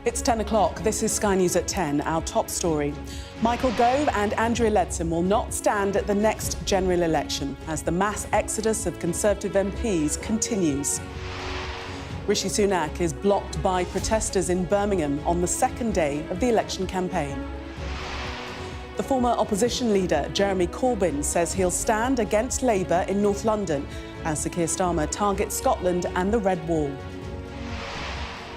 It's 10 o'clock. This is Sky News at 10. Our top story. Michael Gove and Andrea Leadsom will not stand at the next general election as the mass exodus of Conservative MPs continues. Rishi Sunak is blocked by protesters in Birmingham on the second day of the election campaign. The former opposition leader, Jeremy Corbyn, says he'll stand against Labour in North London as Sir Keir Starmer targets Scotland and the Red Wall.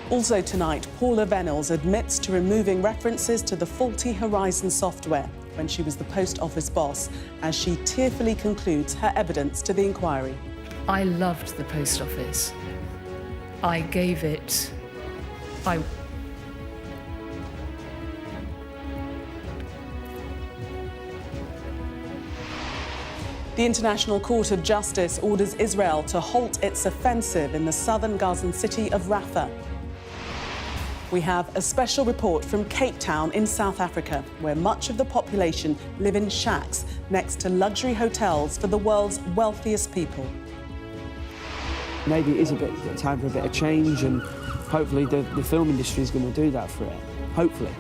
Also tonight, Paula Venables admits to removing references to the faulty Horizon software when she was the Post Office boss, as she tearfully concludes her evidence to the inquiry. I loved the Post Office. I gave it... The International Court of Justice orders Israel to halt its offensive in the southern Gazan city of Rafah. We have a special report from Cape Town in South Africa, where much of the population live in shacks next to luxury hotels for the world's wealthiest people. Maybe it is time for a bit of change, and hopefully the film industry is going to do that for it. Hopefully.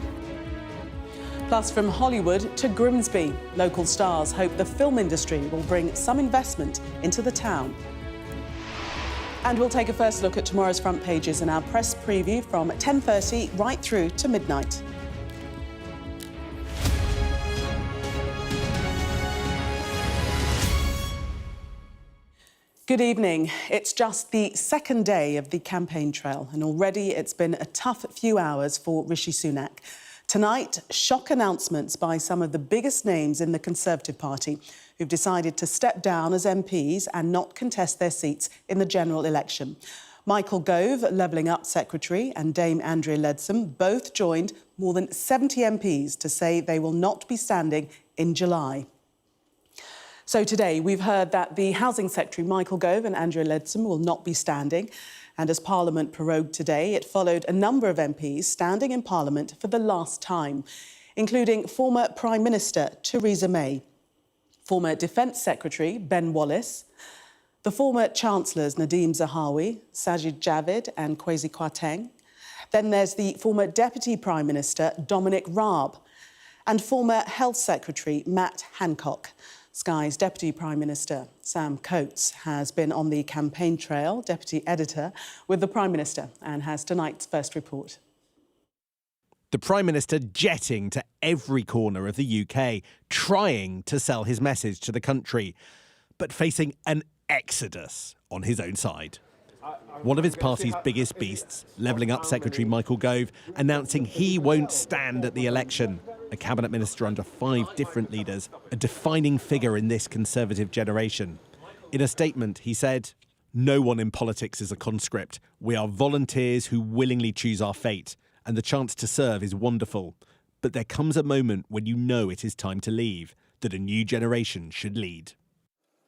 Plus, from Hollywood to Grimsby, local stars hope the film industry will bring some investment into the town. And we'll take a first look at tomorrow's front pages in our press preview from 10:30 right through to midnight. Good evening. It's just the second day of the campaign trail, and already it's been a tough few hours for Rishi Sunak. Tonight, shock announcements by some of the biggest names in the Conservative Party who've decided to step down as MPs and not contest their seats in the general election. Michael Gove, Levelling Up Secretary, and Dame Andrea Leadsom both joined more than 70 MPs to say they will not be standing in July. So today, we've heard that the Housing Secretary Michael Gove and Andrea Leadsom will not be standing. And as Parliament prorogued today, it followed a number of MPs standing in Parliament for the last time, including former Prime Minister Theresa May, former Defence Secretary Ben Wallace, the former Chancellors Nadhim Zahawi, Sajid Javid and Kwesi Kwarteng. Then there's the former Deputy Prime Minister Dominic Raab and former Health Secretary Matt Hancock. Sky's Deputy Prime Minister Sam Coates has been on the campaign trail, Deputy Editor, with the Prime Minister, and has tonight's first report. The Prime Minister jetting to every corner of the UK, trying to sell his message to the country, but facing an exodus on his own side. One of his party's biggest beasts, Levelling Up Secretary Michael Gove, announcing he won't stand at the election. A cabinet minister under 5 different leaders, a defining figure in this Conservative generation. In a statement, he said, "No one in politics is a conscript. We are volunteers who willingly choose our fate, and the chance to serve is wonderful. But there comes a moment when you know it is time to leave, that a new generation should lead."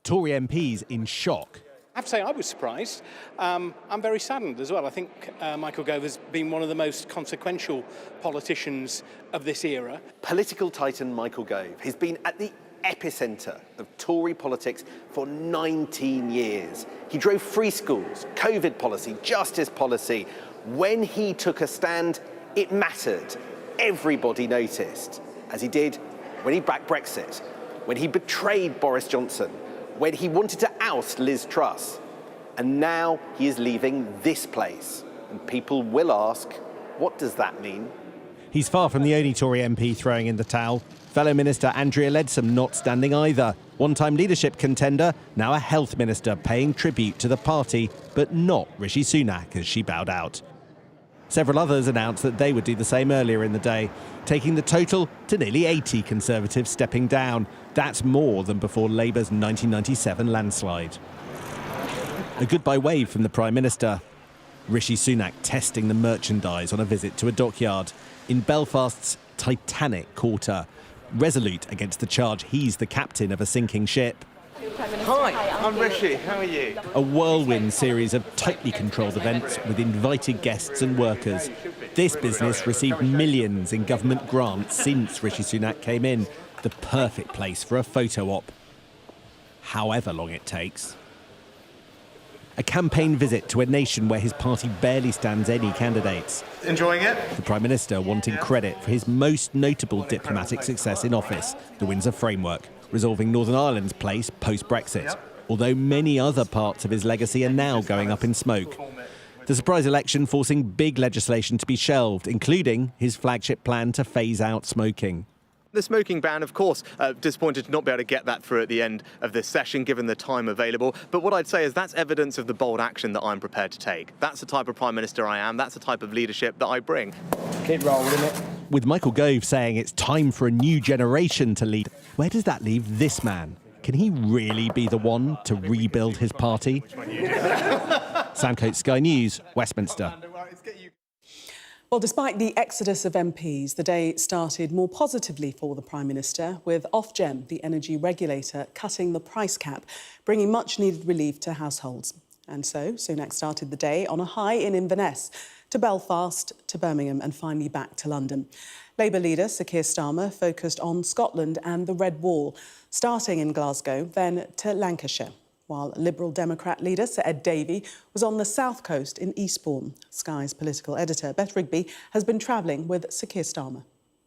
Tory MPs in shock. I have to say I was surprised. I'm very saddened as well. I think Michael Gove has been one of the most consequential politicians of this era. Political titan Michael Gove has been at the epicentre of Tory politics for 19 years. He drove free schools, COVID policy, justice policy. When he took a stand, it mattered. Everybody noticed, as he did when he backed Brexit, when he betrayed Boris Johnson, when he wanted to oust Liz Truss. And now he is leaving this place. And people will ask, what does that mean? He's far from the only Tory MP throwing in the towel. Fellow Minister Andrea Leadsom not standing either. One-time leadership contender, now a health minister paying tribute to the party, but not Rishi Sunak as she bowed out. Several others announced that they would do the same earlier in the day, taking the total to nearly 80 Conservatives stepping down. That's more than before Labour's 1997 landslide. A goodbye wave from the Prime Minister. Rishi Sunak testing the merchandise on a visit to a dockyard in Belfast's Titanic Quarter, resolute against the charge he's the captain of a sinking ship. Hi, I'm Rishi. How are you? A whirlwind series of tightly controlled events with invited guests and workers. This business received millions in government grants since Rishi Sunak came in. The perfect place for a photo op. However long it takes. a campaign visit to a nation where his party barely stands any candidates. Enjoying it? The Prime Minister wanting credit for his most notable diplomatic success in office, the Windsor Framework, resolving Northern Ireland's place post-Brexit. Although many other parts of his legacy are now going up in smoke. The surprise election forcing big legislation to be shelved, including his flagship plan to phase out smoking. The smoking ban, of course, disappointed to not be able to get that through at the end of this session, given the time available. But what I'd say is that's evidence of the bold action that I'm prepared to take. That's the type of Prime Minister I am. That's the type of leadership that I bring. Keep rolling it. With Michael Gove saying it's time for a new generation to lead, where does that leave this man? Can he really be the one to rebuild his party? Sam Coates, Sky News, Westminster. Well, despite the exodus of MPs, the day started more positively for the Prime Minister, with Ofgem, the energy regulator, cutting the price cap, bringing much-needed relief to households. And so Sunak started the day on a high in Inverness, to Belfast, to Birmingham and finally back to London. Labour leader Sir Keir Starmer focused on Scotland and the Red Wall, starting in Glasgow, then to Lancashire, while Liberal Democrat leader Sir Ed Davey was on the south coast in Eastbourne. Sky's political editor Beth Rigby has been travelling with Sir Keir Starmer.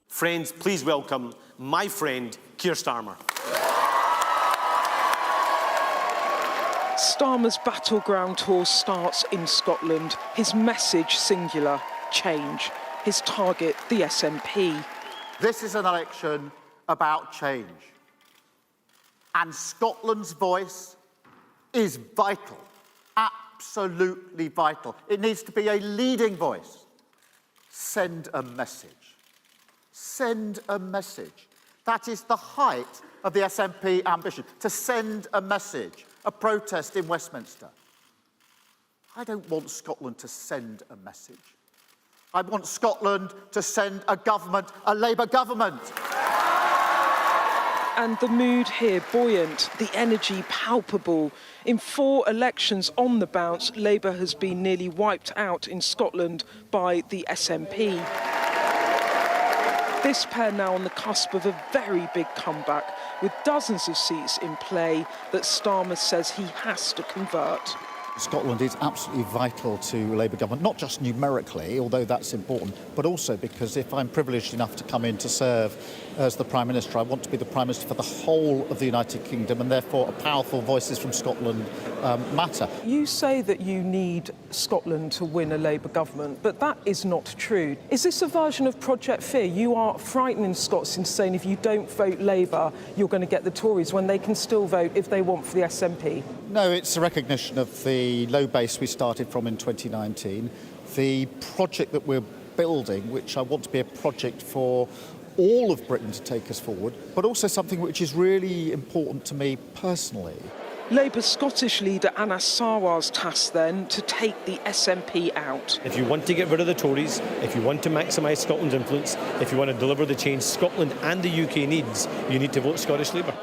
Friends, please welcome my friend Keir Starmer. Starmer's battleground tour starts in Scotland. His message singular: change. His target, the SNP. This is an election about change. And Scotland's voice is vital, absolutely vital. It needs to be a leading voice. Send a message. Send a message. That is the height of the SNP ambition, to send a message, a protest in Westminster. I don't want Scotland to send a message. I want Scotland to send a government, a Labour government. And the mood here buoyant, the energy palpable. In 4 elections on the bounce, Labour has been nearly wiped out in Scotland by the SNP. This pair now on the cusp of a very big comeback, with dozens of seats in play that Starmer says he has to convert. Scotland is absolutely vital to Labour government, not just numerically, although that's important, but also because if I'm privileged enough to come in to serve as the Prime Minister, I want to be the Prime Minister for the whole of the United Kingdom, and therefore powerful voices from Scotland matter. You say that you need Scotland to win a Labour government, but that is not true. Is this a version of Project Fear? You are frightening Scots into saying if you don't vote Labour, you're going to get the Tories, when they can still vote if they want for the SNP. No, it's a recognition of the low base we started from in 2019, the project that we're building, which I want to be a project for all of Britain to take us forward, but also something which is really important to me personally. Labour's Scottish leader Anna Sarwar's task then to take the SNP out. If you want to get rid of the Tories, if you want to maximise Scotland's influence, if you want to deliver the change Scotland and the UK needs, you need to vote Scottish Labour.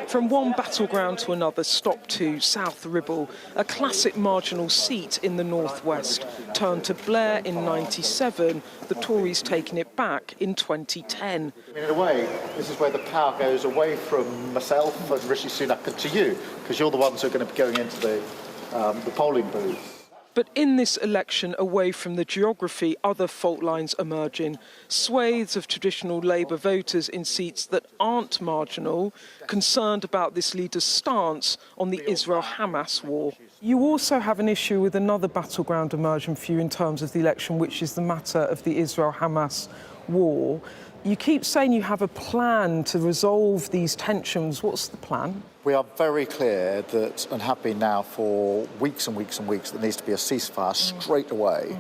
From one battleground to another, stop to South Ribble, a classic marginal seat in the northwest, turned to Blair in '97, the Tories taking it back in 2010. In a way, this is where the power goes away from myself and Rishi Sunak and to you, because you're the ones who are going to be going into the polling booth. But in this election, away from the geography, other fault lines emerging. Swathes of traditional Labour voters in seats that aren't marginal, concerned about this leader's stance on the Israel-Hamas war. You also have an issue with another battleground emerging for you in terms of the election, which is the matter of the Israel-Hamas war. You keep saying you have a plan to resolve these tensions. What's the plan? We are very clear that, and have been now for weeks and weeks and weeks, there needs to be a ceasefire straight away.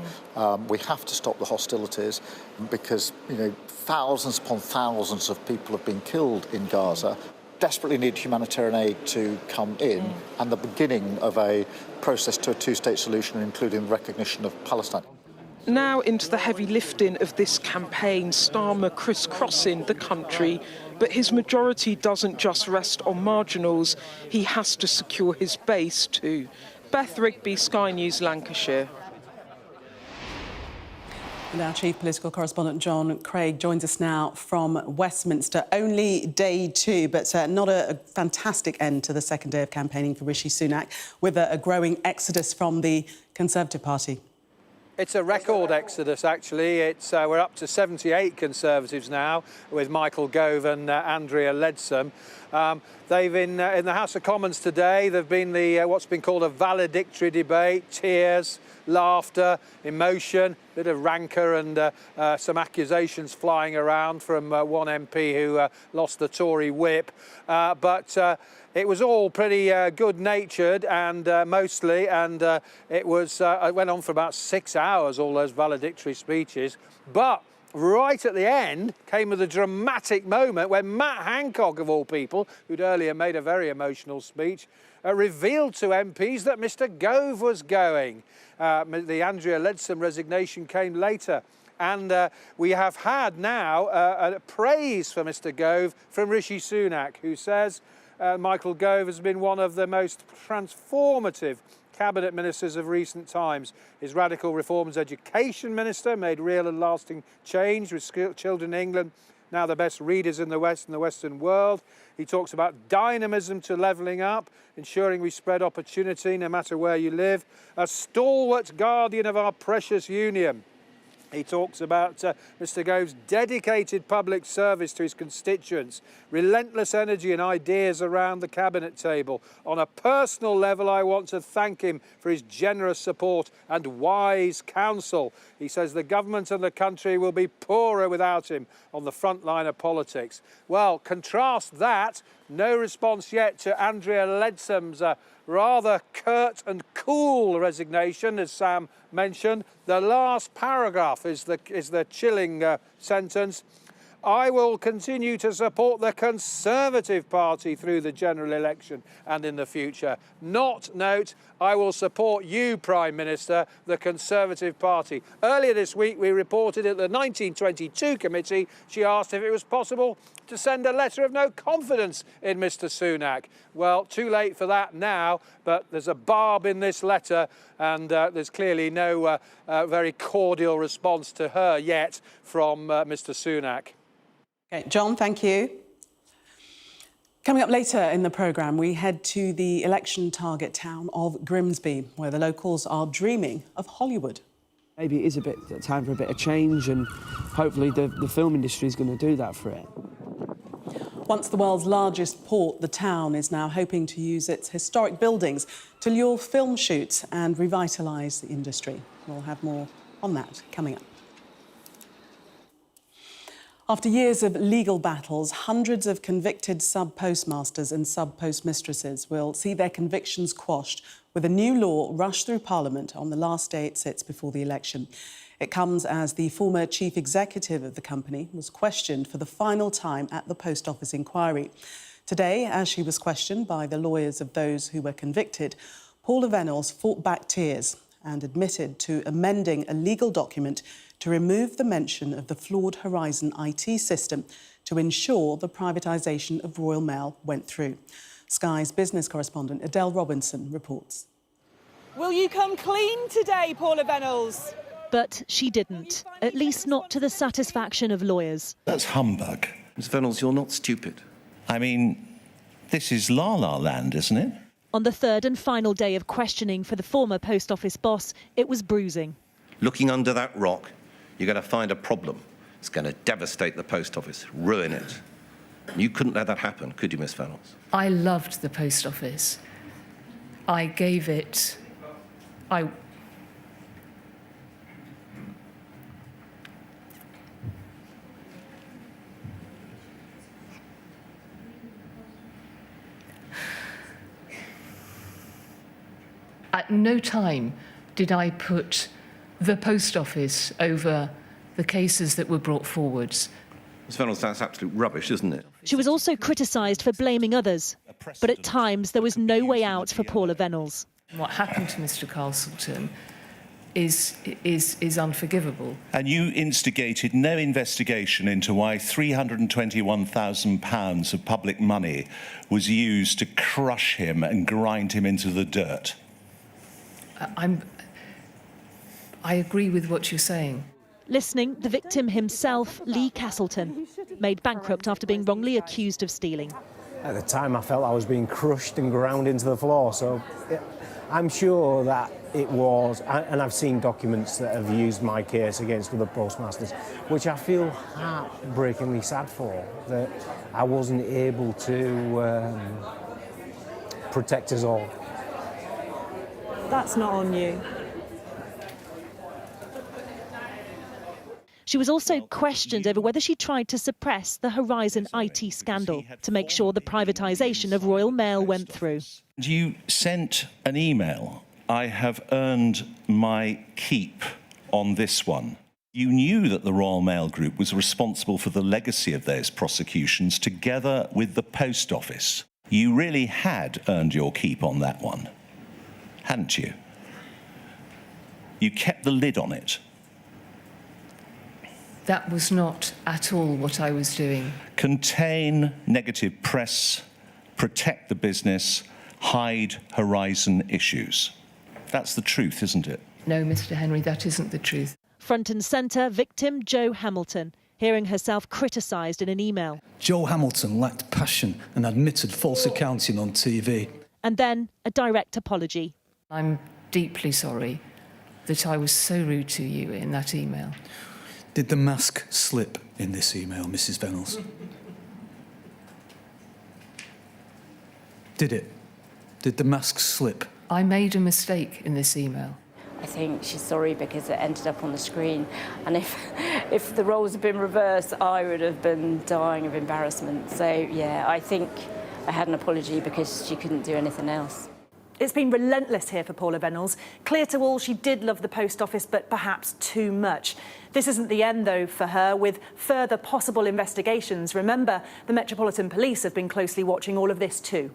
We have to stop the hostilities because, thousands upon thousands of people have been killed in Gaza. Desperately need humanitarian aid to come in and the beginning of a process to a two-state solution, including recognition of Palestine. Now into the heavy lifting of this campaign, Starmer crisscrossing the country. But his majority doesn't just rest on marginals. He has to secure his base too. Beth Rigby, Sky News, Lancashire. And our chief political correspondent, John Craig, joins us now from Westminster. Only day 2, but not a fantastic end to the second day of campaigning for Rishi Sunak, with a growing exodus from the Conservative Party. It's a record exodus, actually. We're up to 78 Conservatives now, with Michael Gove and Andrea Leadsom. They've been in the House of Commons today. There've been what's been called a valedictory debate, tears, laughter, emotion, a bit of rancour and some accusations flying around from one MP who lost the Tory whip. But it was all pretty good-natured and mostly, and it went on for about 6 hours, all those valedictory speeches. But right at the end came the dramatic moment when Matt Hancock, of all people, who'd earlier made a very emotional speech, revealed to MPs that Mr Gove was going. The Andrea Leadsom resignation came later. And we have had now a praise for Mr Gove from Rishi Sunak, who says Michael Gove has been one of the most transformative cabinet ministers of recent times. His radical reforms education minister made real and lasting change with children in England, now the best readers in the West and the Western world. He talks about dynamism to levelling up, ensuring we spread opportunity no matter where you live, a stalwart guardian of our precious union. He talks about Mr Gove's dedicated public service to his constituents, relentless energy and ideas around the cabinet table. On a personal level, I want to thank him for his generous support and wise counsel. He says the government and the country will be poorer without him on the front line of politics. Well, contrast that, no response yet to Andrea Leadsom's rather curt and cool resignation, as Sam mentioned. The last paragraph is the chilling sentence. I will continue to support the Conservative Party through the general election and in the future. Not, note, I will support you, Prime Minister, the Conservative Party. Earlier this week, we reported at the 1922 committee, she asked if it was possible to send a letter of no confidence in Mr Sunak. Well, too late for that now, but there's a barb in this letter and there's clearly no very cordial response to her yet from Mr Sunak. Okay, John, thank you. Coming up later in the programme, we head to the election target town of Grimsby, where the locals are dreaming of Hollywood. Maybe it is time for a bit of change, and hopefully the film industry is going to do that for it. Once the world's largest port, the town is now hoping to use its historic buildings to lure film shoots and revitalise the industry. We'll have more on that coming up. After years of legal battles, hundreds of convicted sub-postmasters and sub-postmistresses will see their convictions quashed with a new law rushed through Parliament on the last day it sits before the election. It comes as the former chief executive of the company was questioned for the final time at the Post Office inquiry. Today, as she was questioned by the lawyers of those who were convicted, Paula Venables fought back tears and admitted to amending a legal document to remove the mention of the flawed Horizon IT system to ensure the privatisation of Royal Mail went through. Sky's business correspondent Adele Robinson reports. Will you come clean today, Paula Venables? But she didn't, at least not to the satisfaction of lawyers. That's humbug. Ms Venables, you're not stupid. I mean, this is la-la land, isn't it? On the third and final day of questioning for the former Post Office boss, it was bruising. Looking under that rock, you're going to find a problem. It's going to devastate the Post Office, ruin it. You couldn't let that happen, could you, Miss Venables? I loved the Post Office. I gave it... At no time did I put the Post Office over the cases that were brought forwards. Ms Venables, that's absolute rubbish, isn't it? She was also criticised for blaming others, but at times there was no way out for Paula Venables. What happened to Mr Castleton is unforgivable. And you instigated no investigation into why £321,000 of public money was used to crush him and grind him into the dirt. I agree with what you're saying. Listening, the victim himself, Lee Castleton, made bankrupt after being wrongly accused of stealing. At the time, I felt I was being crushed and ground into the floor, so I'm sure that it was, and I've seen documents that have used my case against other postmasters, which I feel heartbreakingly sad for, that I wasn't able to protect us all. That's not on you. She was also questioned over whether she tried to suppress the Horizon IT scandal to make sure the privatisation of Royal Mail went through. You sent an email. I have earned my keep on this one. You knew that the Royal Mail Group was responsible for the legacy of those prosecutions together with the Post Office. You really had earned your keep on that one, hadn't you? You kept the lid on it. That was not at all what I was doing. Contain negative press, protect the business, hide Horizon issues. That's the truth, isn't it? No, Mr. Henry, that isn't the truth. Front and centre, victim Jo Hamilton, hearing herself criticised in an email. Jo Hamilton lacked passion and admitted false accounting on TV. And then a direct apology. I'm deeply sorry that I was so rude to you in that email. Did the mask slip in this email, Mrs. Reynolds? Did it? Did the mask slip? I made a mistake in this email. I think she's sorry because it ended up on the screen. And if the roles had been reversed, I would have been dying of embarrassment. So, yeah, I think I had an apology because she couldn't do anything else. It's been relentless here for Paula Reynolds. Clear to all, she did love the Post Office, but perhaps too much. This isn't the end, though, for her, with further possible investigations. Remember, the Metropolitan Police have been closely watching all of this too.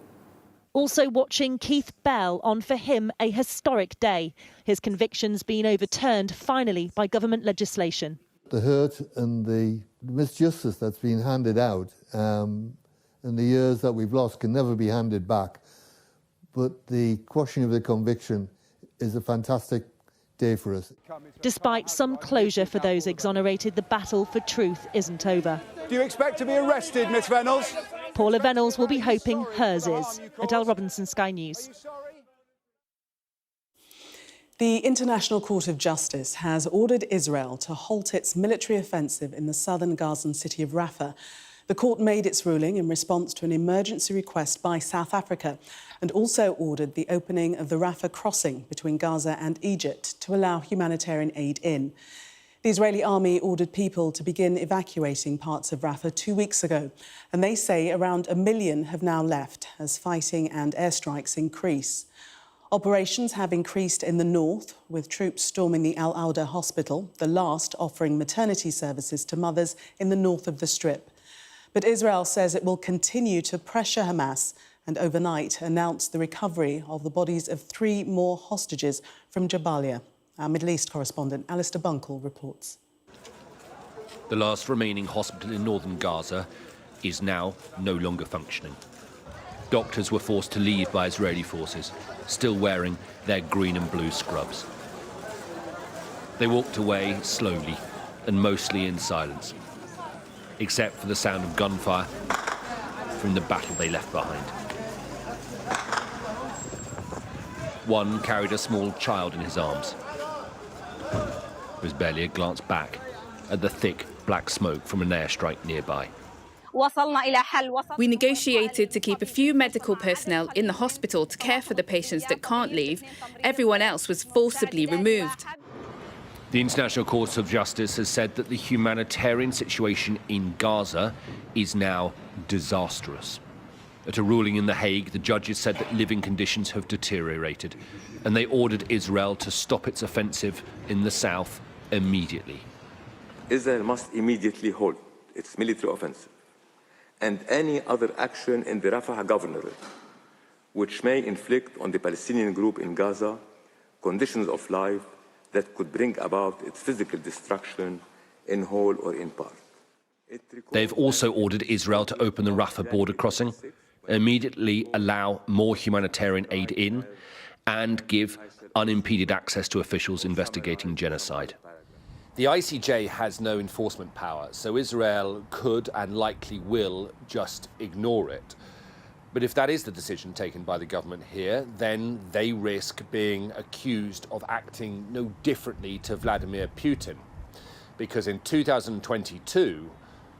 Also watching Keith Bell on, for him, a historic day. His convictions being overturned, finally, by government legislation. The hurt and the misjustice that's been handed out and the years that we've lost can never be handed back. But the quashing of the conviction is a fantastic day for us. Despite some closure for those exonerated, the battle for truth isn't over. Do you expect to be arrested, Miss Reynolds? Paula Reynolds will be hoping hers is. Adele Robinson, Sky News. The International Court of Justice has ordered Israel to halt its military offensive in the southern Gazan city of Rafah. The court made its ruling in response to an emergency request by South Africa and also ordered the opening of the Rafah crossing between Gaza and Egypt to allow humanitarian aid in. The Israeli army ordered people to begin evacuating parts of Rafah 2 weeks ago, and they say around 1 million have now left as fighting and airstrikes increase. Operations have increased in the north, with troops storming the Al Auda hospital, the last offering maternity services to mothers in the north of the Strip. But Israel says it will continue to pressure Hamas and overnight announce the recovery of the bodies of 3 more hostages from Jabalia. Our Middle East correspondent Alistair Bunkle reports. The last remaining hospital in northern Gaza is now no longer functioning. Doctors were forced to leave by Israeli forces, still wearing their green and blue scrubs. They walked away slowly and mostly in silence, except for the sound of gunfire from the battle they left behind. One carried a small child in his arms. There was barely a glance back at the thick black smoke from an airstrike nearby. We negotiated to keep a few medical personnel in the hospital to care for the patients that can't leave. Everyone else was forcibly removed. The International Court of Justice has said that the humanitarian situation in Gaza is now disastrous. At a ruling in The Hague, the judges said that living conditions have deteriorated, and they ordered Israel to stop its offensive in the south immediately. Israel must immediately halt its military offensive and any other action in the Rafah governorate which may inflict on the Palestinian group in Gaza conditions of life that could bring about its physical destruction in whole or in part. They've also ordered Israel to open the Rafah border crossing, immediately allow more humanitarian aid in, and give unimpeded access to officials investigating genocide. The ICJ has no enforcement power, so Israel could and likely will just ignore it. But if that is the decision taken by the government here, then they risk being accused of acting no differently to Vladimir Putin. Because in 2022,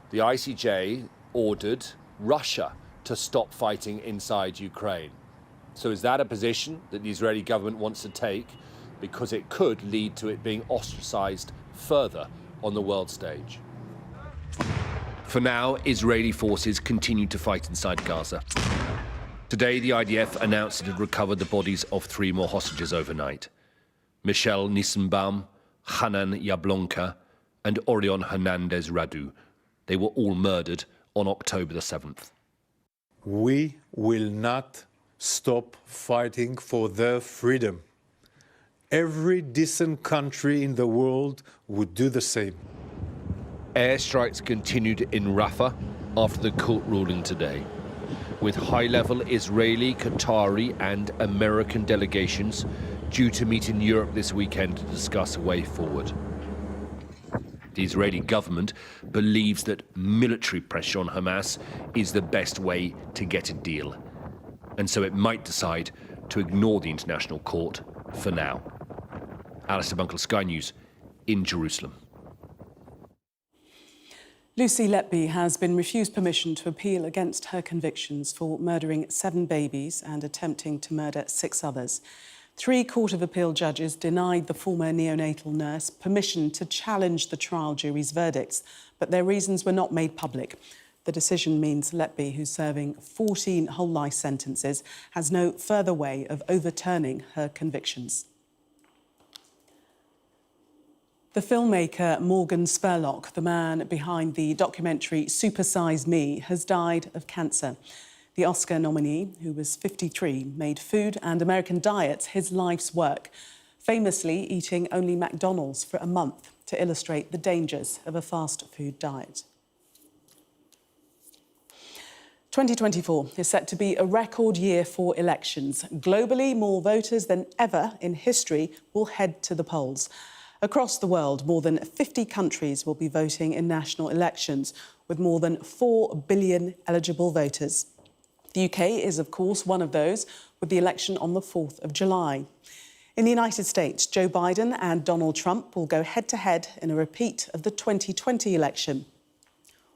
the ICJ ordered Russia to stop fighting inside Ukraine. So is that a position that the Israeli government wants to take? Because it could lead to it being ostracized further on the world stage. For now, Israeli forces continue to fight inside Gaza. Today, the IDF announced it had recovered the bodies of 3 more hostages overnight. Michelle Nissenbaum, Hanan Yablonka, and Orion Hernandez Radu. They were all murdered on October the 7th. We will not stop fighting for their freedom. Every decent country in the world would do the same. Airstrikes continued in Rafah after the court ruling today, with high-level Israeli, Qatari and American delegations due to meet in Europe this weekend to discuss a way forward. The Israeli government believes that military pressure on Hamas is the best way to get a deal, and so it might decide to ignore the International Court for now. Alistair Bunkle, Sky News, in Jerusalem. Lucy Letby has been refused permission to appeal against her convictions for murdering 7 babies and attempting to murder 6 others. 3 Court of Appeal judges denied the former neonatal nurse permission to challenge the trial jury's verdicts, but their reasons were not made public. The decision means Letby, who's serving 14 whole-life sentences, has no further way of overturning her convictions. The filmmaker Morgan Spurlock, the man behind the documentary Super Size Me, has died of cancer. The Oscar nominee, who was 53, made food and American diets his life's work, famously eating only McDonald's for a month to illustrate the dangers of a fast food diet. 2024 is set to be a record year for elections. Globally, more voters than ever in history will head to the polls. Across the world, more than 50 countries will be voting in national elections, with more than 4 billion eligible voters. The UK is, of course, one of those, with the election on the 4th of July. In the United States, Joe Biden and Donald Trump will go head-to-head in a repeat of the 2020 election.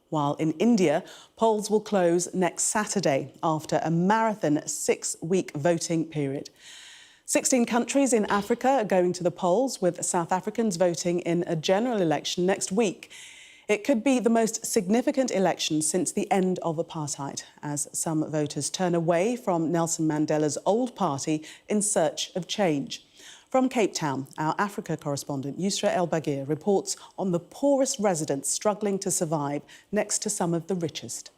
While in India, polls will close next Saturday after a marathon 6-week voting period. 16 countries in Africa are going to the polls, with South Africans voting in a general election next week. It could be the most significant election since the end of apartheid, as some voters turn away from Nelson Mandela's old party in search of change. From Cape Town, our Africa correspondent Yusra El-Bagir reports on the poorest residents struggling to survive next to some of the richest.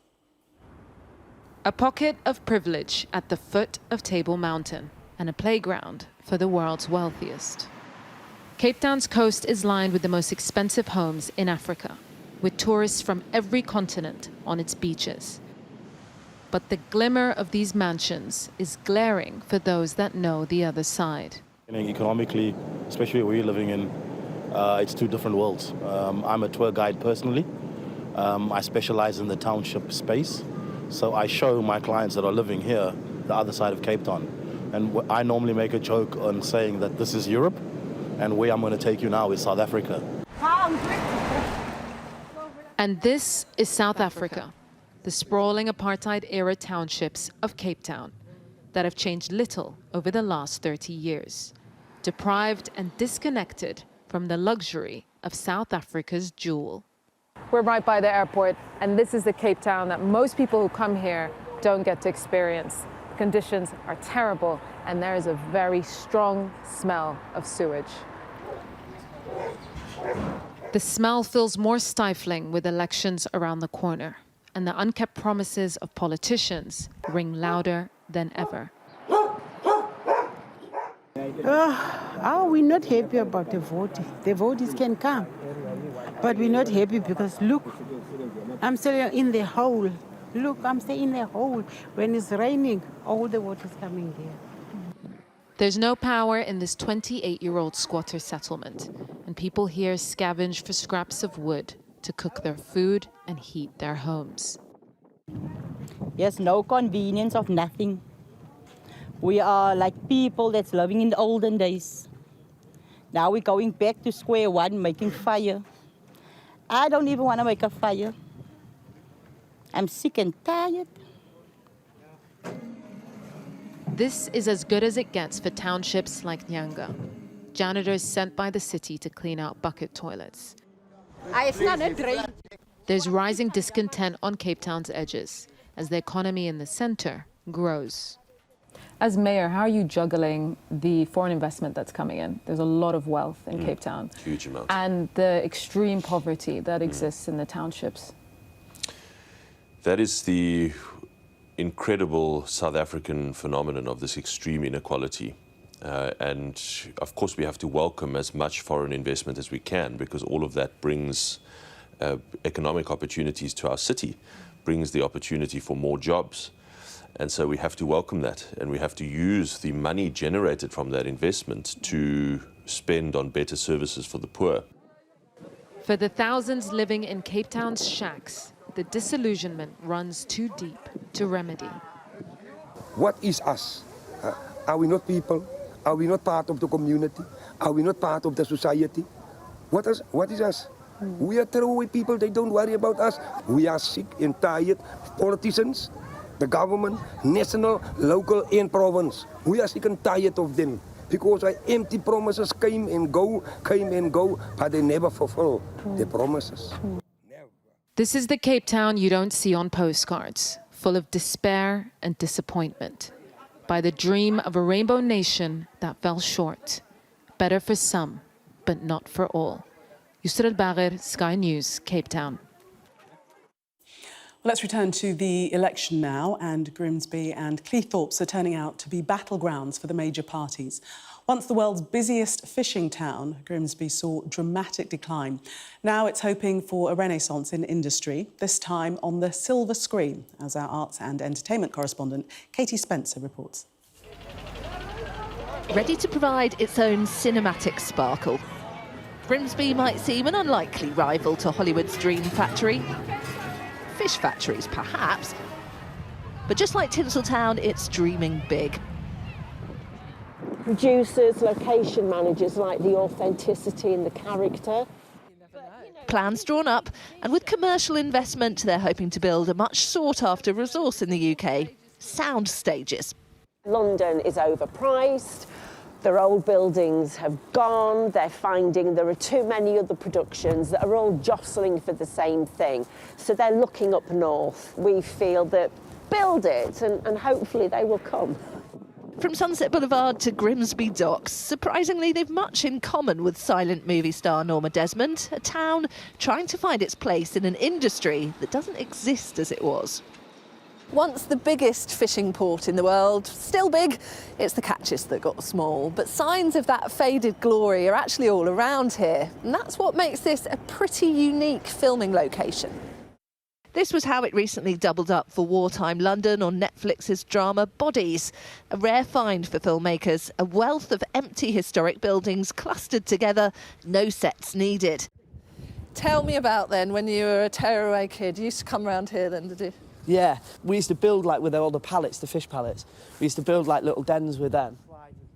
A pocket of privilege at the foot of Table Mountain, and a playground for the world's wealthiest. Cape Town's coast is lined with the most expensive homes in Africa, with tourists from every continent on its beaches. But the glimmer of these mansions is glaring for those that know the other side. Economically, especially where you're living in, it's 2 different worlds. I'm a tour guide personally. I specialize in the township space, so I show my clients that are living here the other side of Cape Town. And I normally make a joke on saying that this is Europe, and where I'm going to take you now is South Africa. And this is South Africa, the sprawling apartheid-era townships of Cape Town that have changed little over the last 30 years, deprived and disconnected from the luxury of South Africa's jewel. We're right by the airport, and this is the Cape Town that most people who come here don't get to experience. Conditions are terrible, and there is a very strong smell of sewage. The smell feels more stifling with elections around the corner, and the unkept promises of politicians ring louder than ever. We're not happy about the vote. The voters can come, but we're not happy because look, I'm still in the hole. Look, I'm staying in the hole. When it's raining, all the water's coming here. There's no power in this 28-year-old squatter settlement, and people here scavenge for scraps of wood to cook their food and heat their homes. There's no convenience of nothing. We are like people that's living in the olden days. Now we're going back to square one, making fire. I don't even want to make a fire. I'm sick and tired. This is as good as it gets for townships like Nyanga. Janitors sent by the city to clean out bucket toilets. There's rising discontent on Cape Town's edges as the economy in the centre grows. As mayor, how are you juggling the foreign investment that's coming in? There's a lot of wealth in Cape Town. Huge amount. And the extreme poverty that exists in the townships. That is the incredible South African phenomenon of this extreme inequality. And of course we have to welcome as much foreign investment as we can, because all of that brings economic opportunities to our city, brings the opportunity for more jobs. And so we have to welcome that, and we have to use the money generated from that investment to spend on better services for the poor. For the thousands living in Cape Town's shacks, the disillusionment runs too deep to remedy. What is us? Are we not people? Are we not part of the community? Are we not part of the society? What is us? We are throwaway people, they don't worry about us. We are sick and tired. Politicians, the government, national, local and province. We are sick and tired of them because our empty promises came and go, but they never fulfill their promises. This is the Cape Town you don't see on postcards, full of despair and disappointment, by the dream of a rainbow nation that fell short. Better for some, but not for all. Yusra Al-Bagher, Sky News, Cape Town. Well, let's return to the election now, and Grimsby and Cleethorpes are turning out to be battlegrounds for the major parties. Once the world's busiest fishing town, Grimsby saw dramatic decline. Now it's hoping for a renaissance in industry, this time on the silver screen, as our arts and entertainment correspondent Katie Spencer reports. Ready to provide its own cinematic sparkle, Grimsby might seem an unlikely rival to Hollywood's Dream Factory. Fish factories, perhaps. But just like Tinseltown, it's dreaming big. Producers, location managers like the authenticity and the character. Plans drawn up, and with commercial investment, they're hoping to build a much sought-after resource in the UK, sound stages. London is overpriced. Their old buildings have gone. They're finding there are too many other productions that are all jostling for the same thing. So they're looking up north. We feel that build it and hopefully they will come. From Sunset Boulevard to Grimsby Docks, surprisingly they've much in common with silent movie star Norma Desmond, a town trying to find its place in an industry that doesn't exist as it was. Once the biggest fishing port in the world, still big, it's the catches that got small. But signs of that faded glory are actually all around here. And that's what makes this a pretty unique filming location. This was how it recently doubled up for wartime London on Netflix's drama Bodies. A rare find for filmmakers, a wealth of empty historic buildings clustered together, no sets needed. Tell me about then, when you were a tearaway kid. You used to come around here then, did you? Yeah, we used to build like with all the pallets, the fish pallets. We used to build like little dens with them.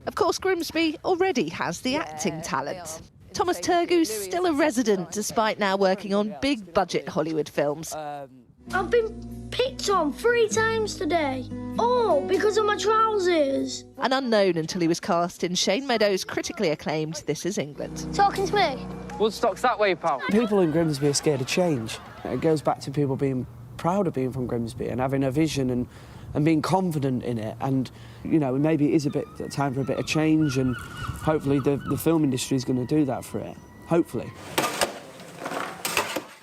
Of course, Grimsby already has the acting talent. Thomas Turgou's still a resident, despite now working on big-budget Hollywood films. I've been picked on 3 times today, all because of my trousers. An unknown until he was cast in Shane Meadows' critically acclaimed This Is England. Talking to me? Woodstock's that way, pal. People in Grimsby are scared of change. It goes back to people being proud of being from Grimsby and having a vision and being confident in it. And, you know, maybe it is time for a bit of change, and hopefully the film industry is going to do that for it. Hopefully.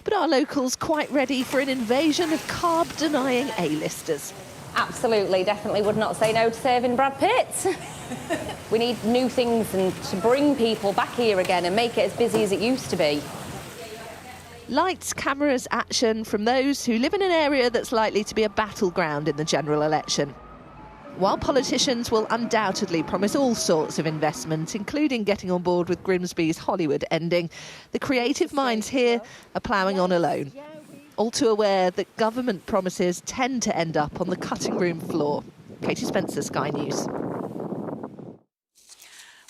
But are locals quite ready for an invasion of carb-denying A-listers? Absolutely, definitely would not say no to saving Brad Pitt. We need new things and to bring people back here again and make it as busy as it used to be. Lights, cameras, action from those who live in an area that's likely to be a battleground in the general election. While politicians will undoubtedly promise all sorts of investment, including getting on board with Grimsby's Hollywood ending, the creative minds here are ploughing on alone. All too aware that government promises tend to end up on the cutting room floor. Katie Spencer, Sky News.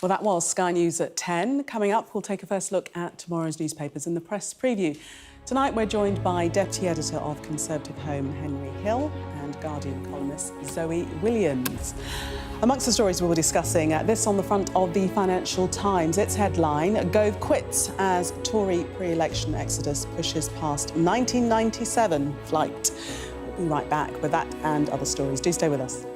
Well, that was Sky News at 10. Coming up, we'll take a first look at tomorrow's newspapers in the press preview. Tonight, we're joined by Deputy Editor of Conservative Home, Henry Hill, and Guardian columnist Zoe Williams. Amongst the stories we'll be discussing, this on the front of the Financial Times. Its headline, Gove quits as Tory pre-election exodus pushes past 1997 flight. We'll be right back with that and other stories. Do stay with us.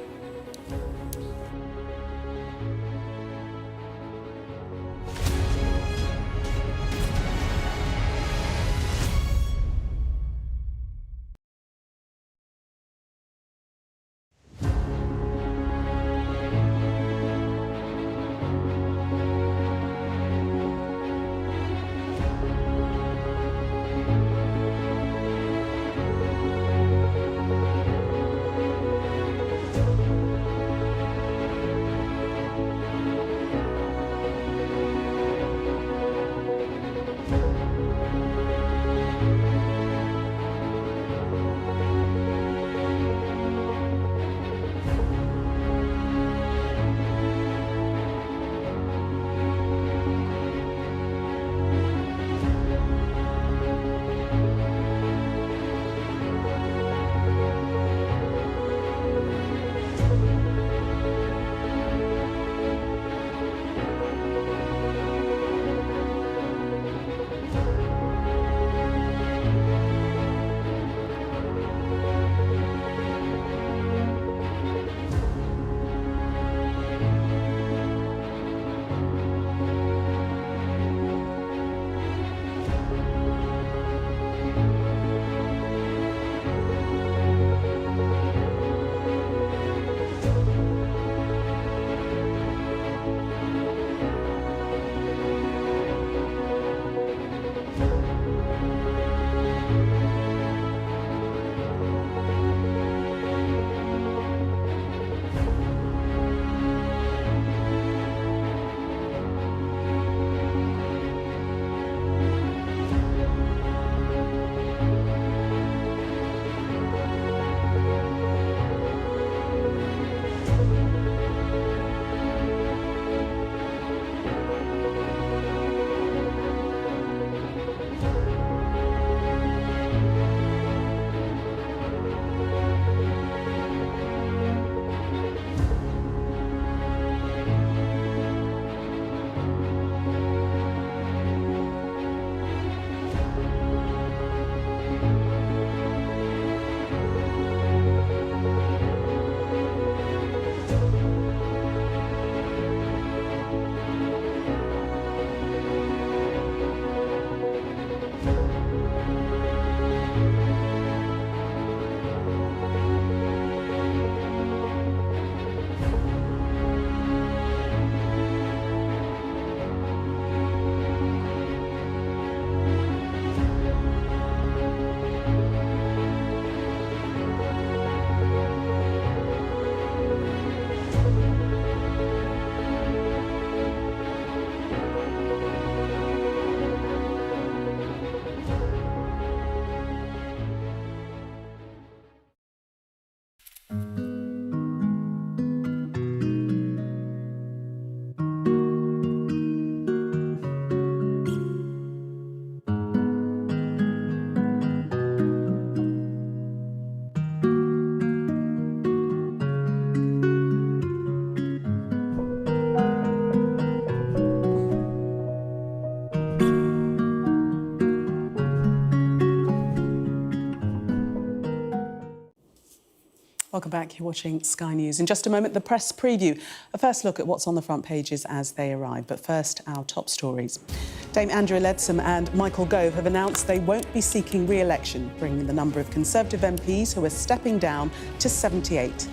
Welcome back. You're watching Sky News. In just a moment, the press preview. A first look at what's on the front pages as they arrive. But first, our top stories. Dame Andrea Leadsom and Michael Gove have announced they won't be seeking re-election, bringing the number of Conservative MPs who are stepping down to 78.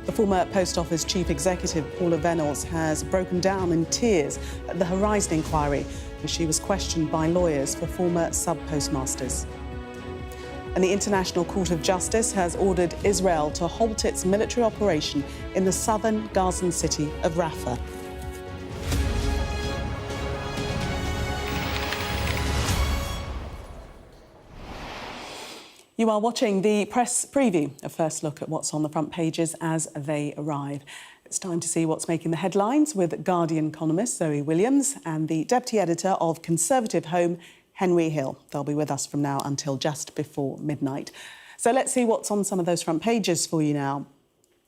The former Post Office Chief Executive, Paula Venables, has broken down in tears at the Horizon inquiry, as she was questioned by lawyers for former sub-postmasters. And the International Court of Justice has ordered Israel to halt its military operation in the southern Gazan city of Rafah. You are watching the press preview, a first look at what's on the front pages as they arrive. It's time to see what's making the headlines with Guardian columnist Zoe Williams and the deputy editor of Conservative Home, Henry Hill. They'll be with us from now until just before midnight. So let's see what's on some of those front pages for you now.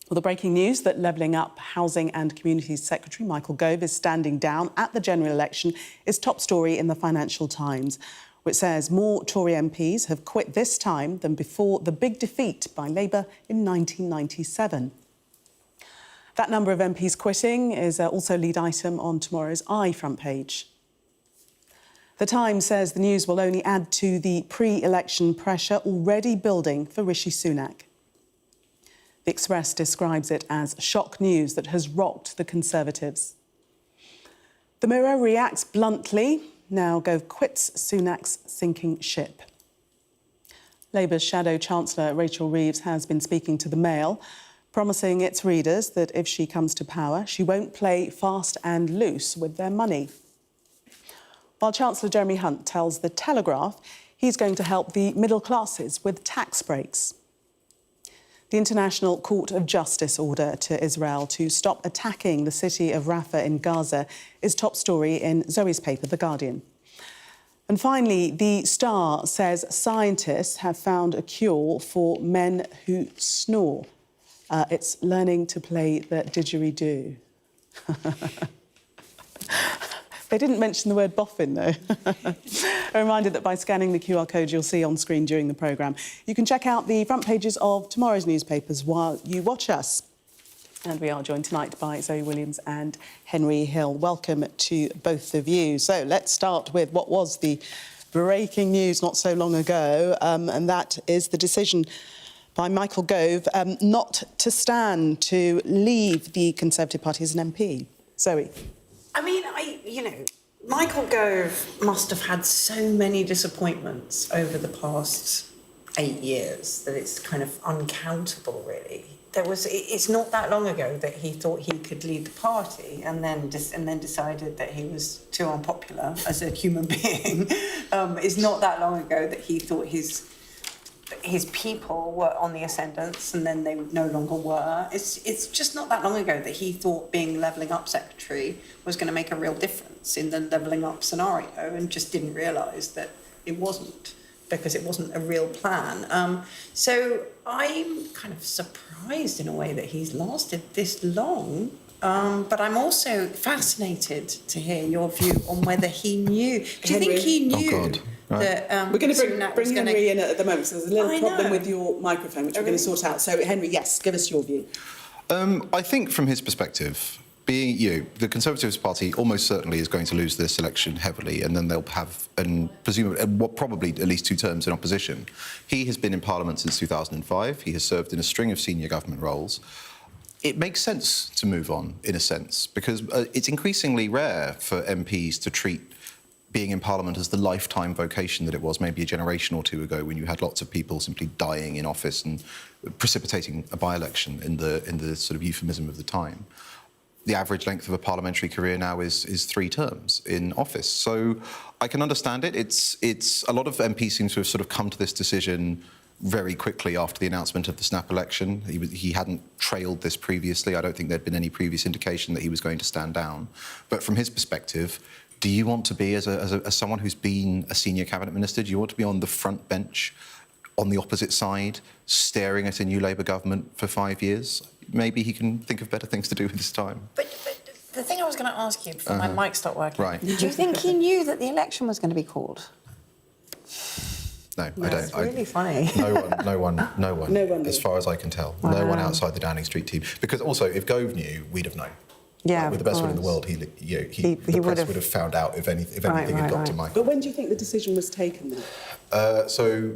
Well, the breaking news that Levelling Up Housing and Communities Secretary Michael Gove is standing down at the general election is top story in the Financial Times, which says more Tory MPs have quit this time than before the big defeat by Labour in 1997. That number of MPs quitting is also lead item on tomorrow's I front page. The Times says the news will only add to the pre-election pressure already building for Rishi Sunak. The Express describes it as shock news that has rocked the Conservatives. The Mirror reacts bluntly. Now Gove quits Sunak's sinking ship. Labour's Shadow Chancellor Rachel Reeves has been speaking to the Mail, promising its readers that if she comes to power, she won't play fast and loose with their money. While Chancellor Jeremy Hunt tells The Telegraph he's going to help the middle classes with tax breaks. The International Court of Justice order to Israel to stop attacking the city of Rafah in Gaza is top story in Zoe's paper, The Guardian. And finally, The Star says scientists have found a cure for men who snore. It's learning to play the didgeridoo. They didn't mention the word boffin, though. A reminder that by scanning the QR code you'll see on screen during the programme, you can check out the front pages of tomorrow's newspapers while you watch us. And we are joined tonight by Zoe Williams and Henry Hill. Welcome to both of you. So let's start with what was the breaking news not so long ago, and that is the decision by Michael Gove not to stand to leave the Conservative Party as an MP. Zoe. I mean, Michael Gove must have had so many disappointments over the past 8 years that it's kind of uncountable, really. It's not that long ago that he thought he could lead the party and then decided that he was too unpopular as a human being. It's not that long ago that he thought his people were on the ascendance and then they no longer were. It's just not that long ago that he thought being Levelling Up Secretary was going to make a real difference in the Levelling Up scenario and just didn't realise that it wasn't, because it wasn't a real plan. So I'm kind of surprised in a way that he's lasted this long. But I'm also fascinated to hear your view on whether he knew. Do you think he knew? Oh God. Right. That, we're going to bring Henry in at the moment, so there's a little problem with your microphone, which we're going to sort out. So, Henry, yes, give us your view. I think from his perspective, being, the Conservative Party almost certainly is going to lose this election heavily, and then they'll have, and presumably, probably at least 2 terms in opposition. He has been in Parliament since 2005. He has served in a string of senior government roles. It makes sense to move on, in a sense, because it's increasingly rare for MPs to treat being in Parliament as the lifetime vocation that it was maybe a generation or 2 ago, when you had lots of people simply dying in office and precipitating a by-election in the sort of euphemism of the time. The average length of a parliamentary career now is 3 terms in office. So I can understand it. It's a lot of MPs seem to have sort of come to this decision very quickly after the announcement of the snap election. He hadn't trailed this previously. I don't think there'd been any previous indication that he was going to stand down. But from his perspective, do you want to be, as someone who's been a senior cabinet minister, do you want to be on the front bench, on the opposite side, staring at a new Labour government for 5 years? Maybe he can think of better things to do with his time. But the thing I was going to ask you before my mic stopped working. Right. Do you think he knew that the election was going to be called? No, I don't. That's really funny. No one, as far as I can tell. Wow. No one outside the Downing Street team. Because also, if Gove knew, we'd have known. Yeah, with the best one in the world, the press would have found out if anything had got to Michael. But when do you think the decision was taken then? So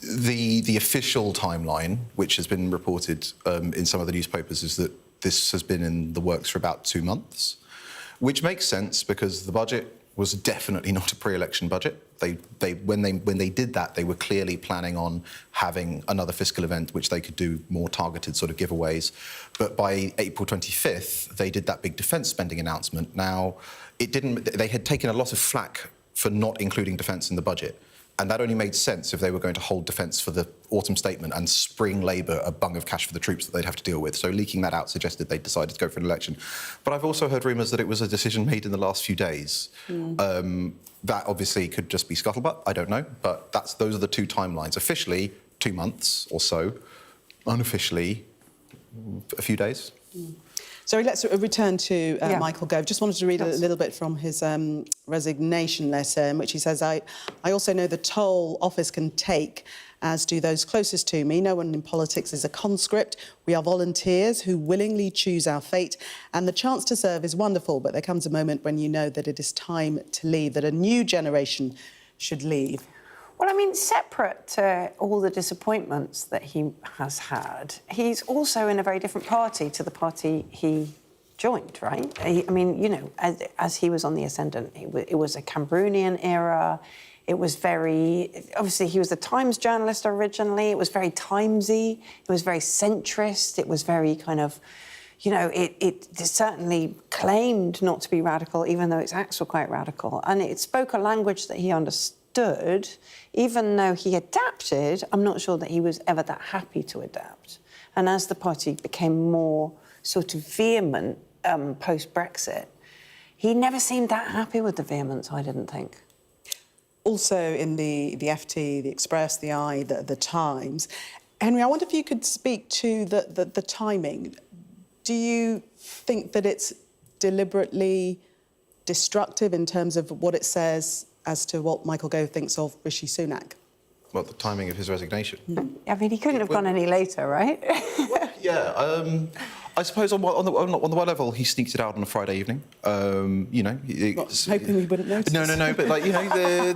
the official timeline, which has been reported in some of the newspapers, is that this has been in the works for about 2 months, which makes sense because the budget was definitely not a pre-election budget. When they did that, they were clearly planning on having another fiscal event which they could do more targeted sort of giveaways. But by April 25th, they did that big defence spending announcement. Now, they had taken a lot of flack for not including defence in the budget. And that only made sense if they were going to hold defence for the autumn statement and spring Labour a bung of cash for the troops that they'd have to deal with. So leaking that out suggested they decided to go for an election. But I've also heard rumours that it was a decision made in the last few days. That obviously could just be scuttlebutt, I don't know. But those are the two timelines. Officially, 2 months or so. Unofficially, a few days. So let's return to Michael Gove. Just wanted to read a little bit from his resignation letter, in which he says, I also know the toll office can take, as do those closest to me. No one in politics is a conscript. We are volunteers who willingly choose our fate, and the chance to serve is wonderful, but there comes a moment when you know that it is time to leave, that a new generation should leave. Well, I mean, separate to all the disappointments that he has had, he's also in a very different party to the party he joined, right? I mean, you know, as he was on the ascendant, it was a Cameroonian era. It was obviously, he was the Times journalist originally. It was very Timesy. It was very centrist. It was very kind of, you know, it certainly claimed not to be radical, even though its acts were quite radical. And it spoke a language that he understood. Even though he adapted, I'm not sure that he was ever that happy to adapt. And as the party became more sort of vehement post-Brexit, he never seemed that happy with the vehemence, I didn't think. Also in the FT, the Express, the I, the Times. Henry, I wonder if you could speak to the timing. Do you think that it's deliberately destructive in terms of what it says as to what Michael Gove thinks of Rishi Sunak? Well, the timing of his resignation. I mean, he couldn't have gone any later, right? I suppose on the one level, he sneaked it out on a Friday evening. You know, hoping we wouldn't notice. No. But like, you know, I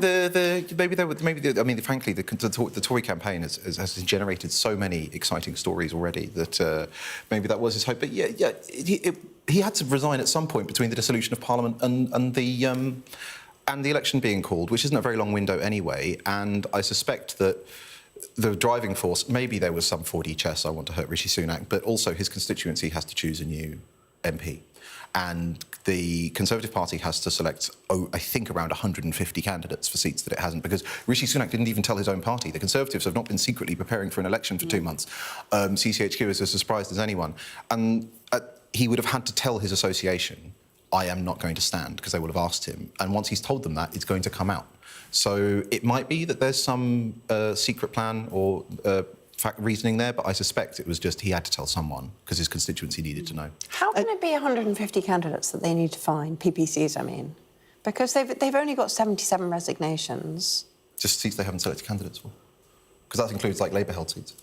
mean, frankly, the Tory campaign has generated so many exciting stories already that maybe that was his hope. But he had to resign at some point between the dissolution of Parliament and the election being called, which isn't a very long window anyway. And I suspect that the driving force, maybe there was some 4D chess, I want to hurt Rishi Sunak, but also his constituency has to choose a new MP. And the Conservative Party has to select, I think, around 150 candidates for seats that it hasn't, because Rishi Sunak didn't even tell his own party. The Conservatives have not been secretly preparing for an election for 2 months. CCHQ is as surprised as anyone. And he would have had to tell his association, I am not going to stand, because they would have asked him. And once he's told them that, it's going to come out. So it might be that there's some secret plan or reasoning there, but I suspect it was just he had to tell someone because his constituency needed to know. How can it be 150 candidates that they need to find, PPCs, I mean? Because they've only got 77 resignations. Just seats they haven't selected candidates for. Because that includes, like, Labour-held seats.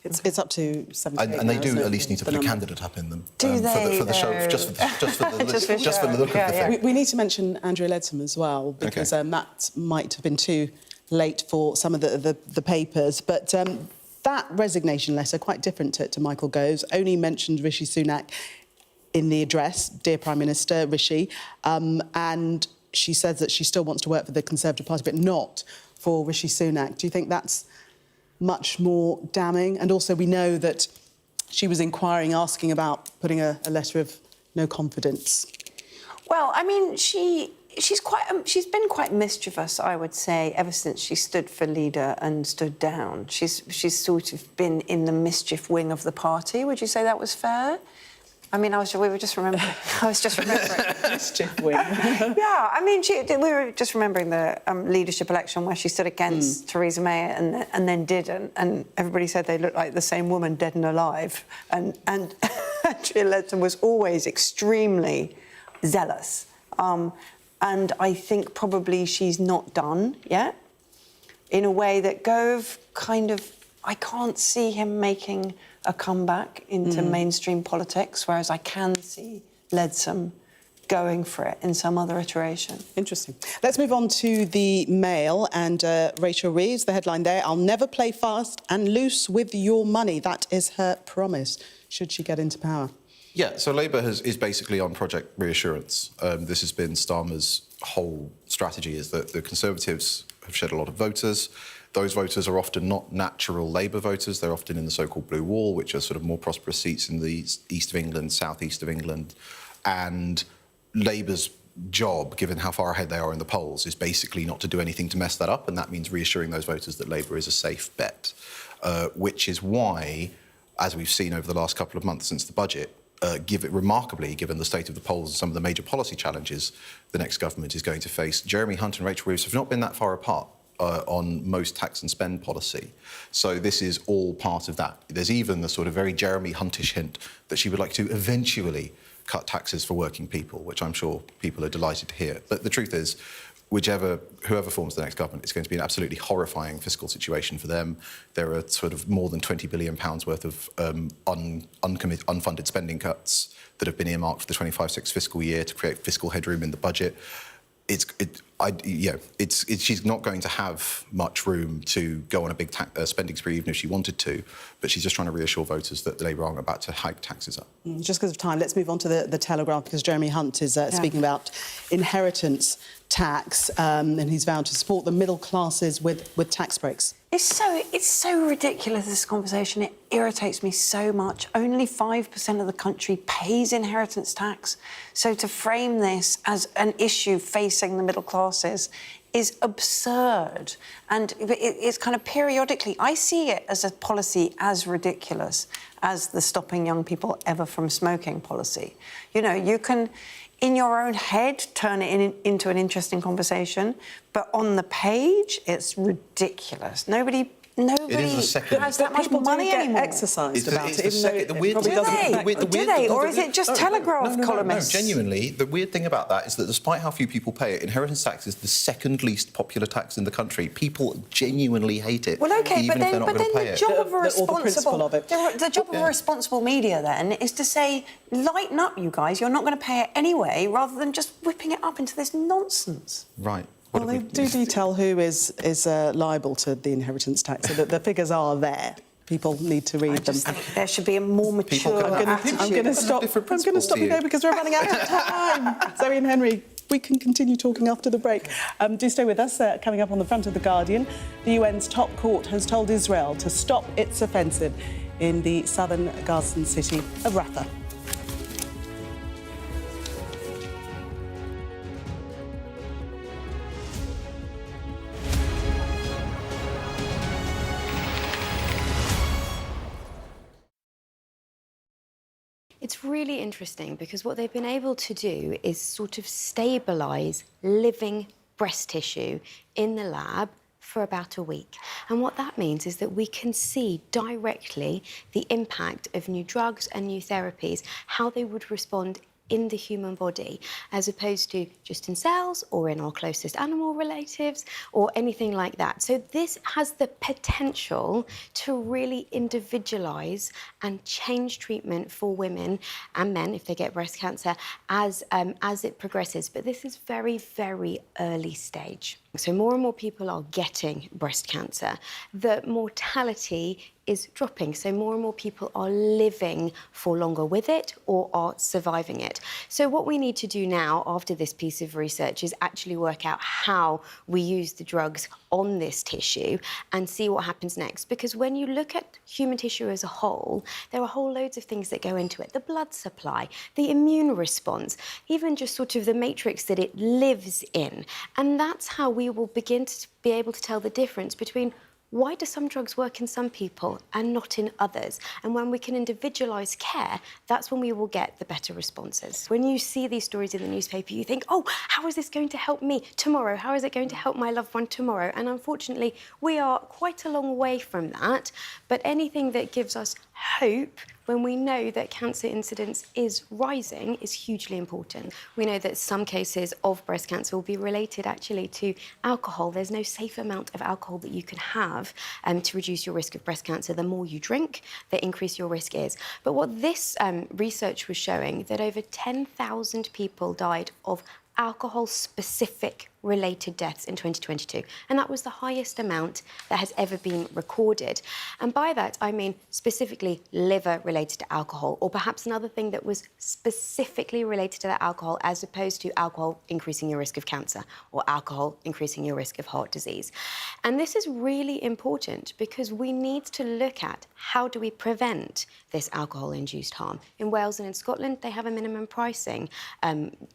It's up to 78 and they now, do isn't at it? least need to put a candidate up in them. Do they, for the show, just for the look of the thing. We need to mention Andrea Leadsom as well, because that might have been too late for some of the papers. But that resignation letter, quite different to Michael Gove's, only mentioned Rishi Sunak in the address, Dear Prime Minister Rishi, and she says that she still wants to work for the Conservative Party, but not for Rishi Sunak. Do you think that's much more damning? And also we know that she was inquiring, asking about putting a letter of no confidence. Well, I mean, she's been quite mischievous, I would say, ever since she stood for leader and stood down. She's sort of been in the mischief wing of the party. Would you say that was fair? I mean, I was just remembering. Mischief wing. Yeah, I mean, we were just remembering the leadership election where she stood against Theresa May and then didn't, and everybody said they looked like the same woman, dead and alive. And Andrea Leadsom was always extremely zealous. And I think probably she's not done yet, in a way that Gove kind of, I can't see him making a comeback into mainstream politics, whereas I can see Leadsom going for it in some other iteration. Interesting. Let's move on to the Mail and Rachel Reeves, the headline there, I'll never play fast and loose with your money. That is her promise, should she get into power. Yeah, so Labour is basically on Project Reassurance. This has been Starmer's whole strategy is that the Conservatives have shed a lot of voters. Those voters are often not natural Labour voters. They're often in the so-called Blue Wall, which are sort of more prosperous seats in the east of England, southeast of England. And Labour's job, given how far ahead they are in the polls, is basically not to do anything to mess that up, and that means reassuring those voters that Labour is a safe bet, which is why, as we've seen over the last couple of months since the budget, remarkably, given the state of the polls and some of the major policy challenges the next government is going to face, Jeremy Hunt and Rachel Reeves have not been that far apart on most tax and spend policy. So this is all part of that. There's even the sort of very Jeremy Huntish hint that she would like to eventually cut taxes for working people, which I'm sure people are delighted to hear. But the truth is, whoever forms the next government, it's going to be an absolutely horrifying fiscal situation for them. There are sort of more than £20 billion worth of unfunded spending cuts that have been earmarked for the 25-26 fiscal year to create fiscal headroom in the budget. She's not going to have much room to go on a big spending spree, even if she wanted to, but she's just trying to reassure voters that Labour aren't about to hike taxes up. Just because of time, let's move on to the Telegraph, because Jeremy Hunt is speaking about inheritance tax, and he's vowed to support the middle classes with tax breaks. It's so ridiculous, this conversation. It irritates me so much. Only 5% of the country pays inheritance tax. So to frame this as an issue facing the middle classes is absurd. And it's kind of periodically, I see it as a policy as ridiculous as the stopping young people ever from smoking policy. You know, you can, in your own head, turn it into an interesting conversation, but on the page, it's ridiculous. Nobody has that much money anymore. Exercised about it, even though Do they? Or is it just Telegraph columnists? No, genuinely, the weird thing about that is that despite how few people pay it, inheritance tax is the second least popular tax in the country. People genuinely hate it. Well, OK, even if they're not going to pay the it. job of a responsible media, then, is to say, lighten up, you guys, you're not going to pay it anyway, rather than just whipping it up into this nonsense. Right. Well, they do detail who is liable to the inheritance tax, so that the figures are there. People need to read them. I think there should be a more mature attitude. I'm going to stop you there because we're running out of time. Zoe and Henry, we can continue talking after the break. Do stay with us. Coming up on the front of The Guardian, the UN's top court has told Israel to stop its offensive in the southern Gazan city of Rafah. It's really interesting because what they've been able to do is sort of stabilise living breast tissue in the lab for about a week. And what that means is that we can see directly the impact of new drugs and new therapies, how they would respond in the human body, as opposed to just in cells or in our closest animal relatives or anything like that. So this has the potential to really individualise and change treatment for women and men if they get breast cancer as it progresses. But this is very, very early stage. So more and more people are getting breast cancer. The mortality is dropping, so more and more people are living for longer with it or are surviving it. So what we need to do now, after this piece of research, is actually work out how we use the drugs on this tissue and see what happens next. Because when you look at human tissue as a whole, there are whole loads of things that go into it. The blood supply, the immune response, even just sort of the matrix that it lives in. And that's how we will begin to be able to tell the difference between why do some drugs work in some people and not in others? And when we can individualise care, that's when we will get the better responses. When you see these stories in the newspaper, you think, oh, how is this going to help me tomorrow? How is it going to help my loved one tomorrow? And unfortunately, we are quite a long way from that. But anything that gives us hope when we know that cancer incidence is rising is hugely important. We know that some cases of breast cancer will be related actually to alcohol. There's no safe amount of alcohol that you can have to reduce your risk of breast cancer. The more you drink, the increase your risk is. But what this research was showing, that over 10,000 people died of alcohol-specific liver-related deaths in 2022, and that was the highest amount that has ever been recorded. And by that, I mean specifically liver-related to alcohol, or perhaps another thing that was specifically related to the alcohol, as opposed to alcohol increasing your risk of cancer or alcohol increasing your risk of heart disease. And this is really important because we need to look at how do we prevent this alcohol-induced harm. In Wales and in Scotland, they have a minimum pricing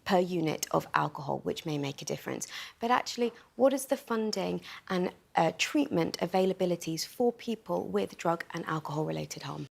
per unit of alcohol, which may make a difference. But actually, what is the funding and treatment availabilities for people with drug and alcohol-related harm?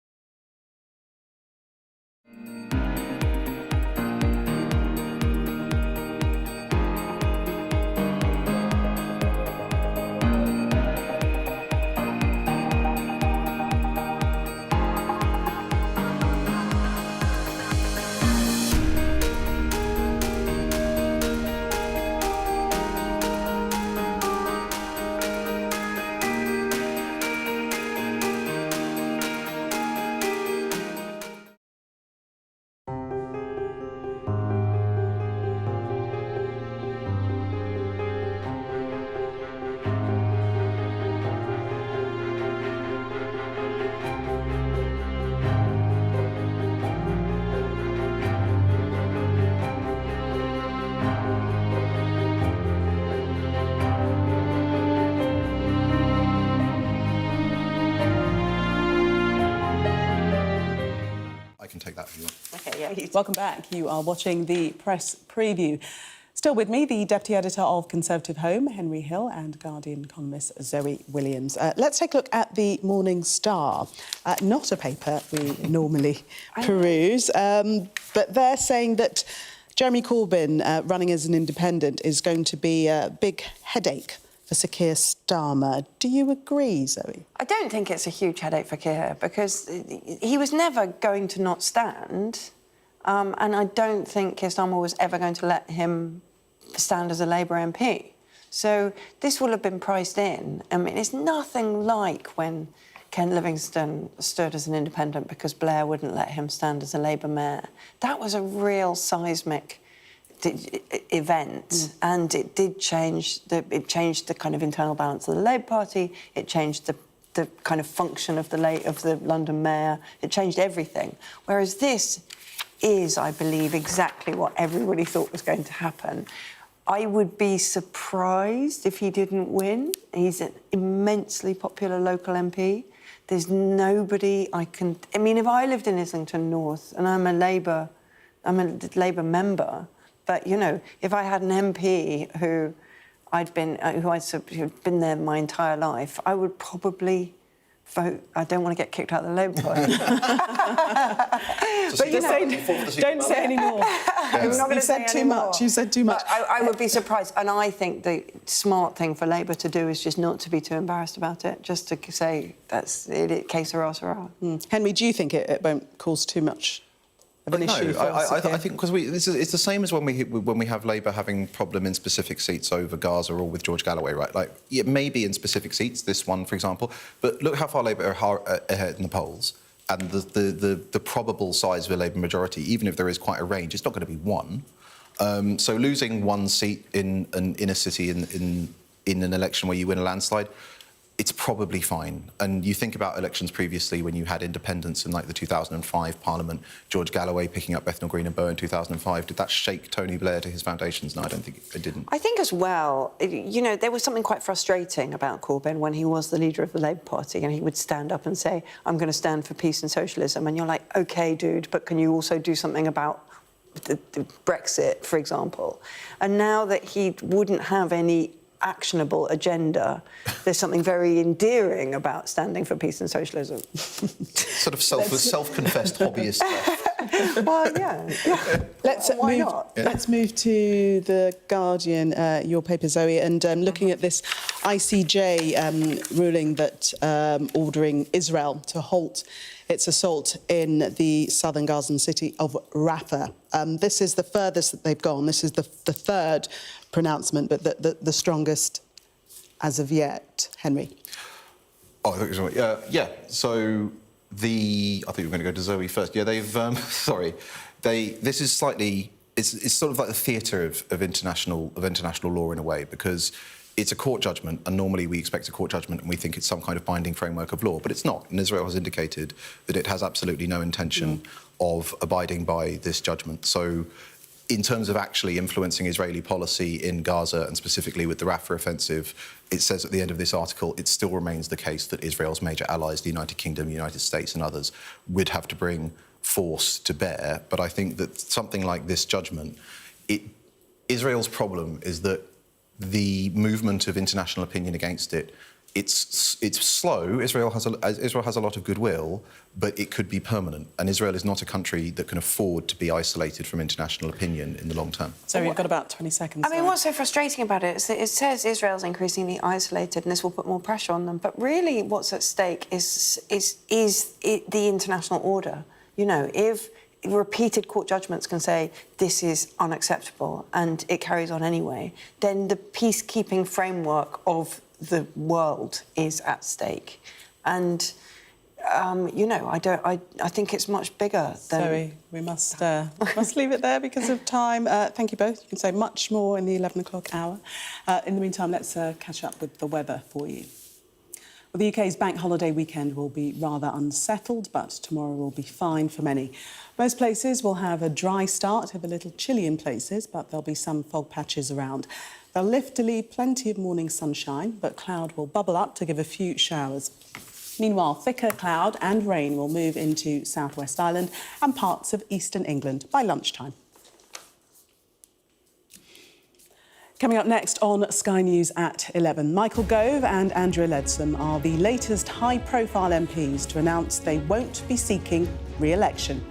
Take that if you want. Okay, yeah. Welcome back. You are watching the press preview. Still with me, the Deputy Editor of Conservative Home, Henry Hill, and Guardian columnist Zoe Williams. Let's take a look at the Morning Star. Not a paper we normally peruse, but they're saying that Jeremy Corbyn running as an independent is going to be a big headache for Sir Keir Starmer. Do you agree, Zoe? I don't think it's a huge headache for Keir because he was never going to not stand, and I don't think Keir Starmer was ever going to let him stand as a Labour MP. So this will have been priced in. I mean, it's nothing like when Ken Livingstone stood as an independent because Blair wouldn't let him stand as a Labour mayor. That was a real seismic event, and it did change the kind of internal balance of the Labour Party. It changed the kind of function of the London mayor. It changed everything. Whereas this is, I believe, exactly what everybody thought was going to happen. I would be surprised if he didn't win. He's an immensely popular local MP. There's nobody I mean, if I lived in Islington North and I'm a Labour member. But, you know, if I had an MP who'd been there my entire life, I would probably vote. I don't want to get kicked out of the Labour Party. But you don't say any more. I'm not going to say too much. You said too much. I would be surprised. And I think the smart thing for Labour to do is just not to be too embarrassed about it, just to say that's it, que sera, sera. Henry, do you think it won't cause too much of an issue? I think because it's the same as when we have Labour having problem in specific seats over Gaza or with George Galloway, right? Like, it may be in specific seats, this one, for example, but look how far Labour are ahead in the polls, and the probable size of a Labour majority, even if there is quite a range, it's not going to be one. So losing one seat in an inner city in an election where you win a landslide, it's probably fine. And you think about elections previously when you had independents in, like, the 2005 Parliament, George Galloway picking up Bethnal Green and Bow in 2005. Did that shake Tony Blair to his foundations? No, I don't think it didn't. I think as well, you know, there was something quite frustrating about Corbyn when he was the leader of the Labour Party and he would stand up and say, I'm going to stand for peace and socialism. And you're like, OK, dude, but can you also do something about the Brexit, for example? And now that he wouldn't have any actionable agenda, there's something very endearing about standing for peace and socialism. Sort of self-confessed hobbyist stuff. Well, yeah. Let's move to The Guardian, your paper, Zoe, and looking at this ICJ ruling that ordering Israel to halt its assault in the southern Gazan city of Rafah. This is the furthest that they've gone. This is the third pronouncement, but the strongest as of yet. Henry? Oh, I thought you were yeah. So I think we were going to go to Zoe first. Yeah, they've... sorry. This is slightly it's sort of like the theatre of international law in a way, because it's a court judgment, and normally we expect a court judgment and we think it's some kind of binding framework of law, but it's not. And Israel has indicated that it has absolutely no intention of abiding by this judgment. So in terms of actually influencing Israeli policy in Gaza, and specifically with the Rafah offensive, it says at the end of this article, it still remains the case that Israel's major allies, the United Kingdom, the United States and others, would have to bring force to bear. But I think that something like this judgment, Israel's problem is that the movement of international opinion against it, it's slow. Israel has a lot of goodwill, but it could be permanent. And Israel is not a country that can afford to be isolated from international opinion in the long term. So we've got about 20 seconds. I mean, what's so frustrating about it is that it says Israel's increasingly isolated and this will put more pressure on them. But really what's at stake is the international order. You know, if repeated court judgments can say this is unacceptable and it carries on anyway, then the peacekeeping framework of the world is at stake. And, you know, I think it's much bigger than... Zoe, we must leave it there because of time. Thank you both. You can say much more in the 11 o'clock hour. In the meantime, let's catch up with the weather for you. Well, the UK's bank holiday weekend will be rather unsettled, but tomorrow will be fine for many. Most places will have a dry start, have a little chilly in places, but there'll be some fog patches around. They'll lift to leave plenty of morning sunshine, but cloud will bubble up to give a few showers. Meanwhile, thicker cloud and rain will move into South West Island and parts of eastern England by lunchtime. Coming up next on Sky News at 11, Michael Gove and Andrea Leadsom are the latest high-profile MPs to announce they won't be seeking re-election.